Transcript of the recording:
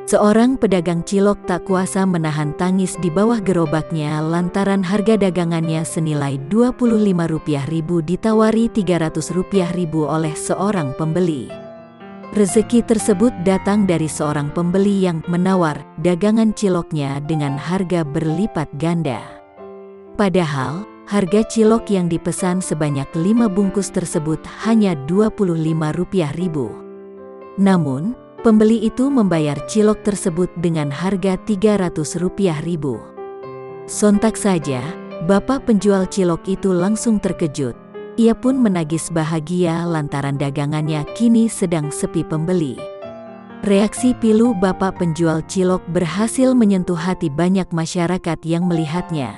Seorang pedagang cilok tak kuasa menahan tangis di bawah gerobaknya lantaran harga dagangannya senilai Rp25.000 ditawari Rp300.000 oleh seorang pembeli. Rezeki tersebut datang dari seorang pembeli yang menawar dagangan ciloknya dengan harga berlipat ganda. Padahal, harga cilok yang dipesan sebanyak 5 bungkus tersebut hanya Rp25.000. Namun, pembeli itu membayar cilok tersebut dengan harga Rp300.000. Sontak saja, bapak penjual cilok itu langsung terkejut. Ia pun menangis bahagia lantaran dagangannya kini sedang sepi pembeli. Reaksi pilu bapak penjual cilok berhasil menyentuh hati banyak masyarakat yang melihatnya.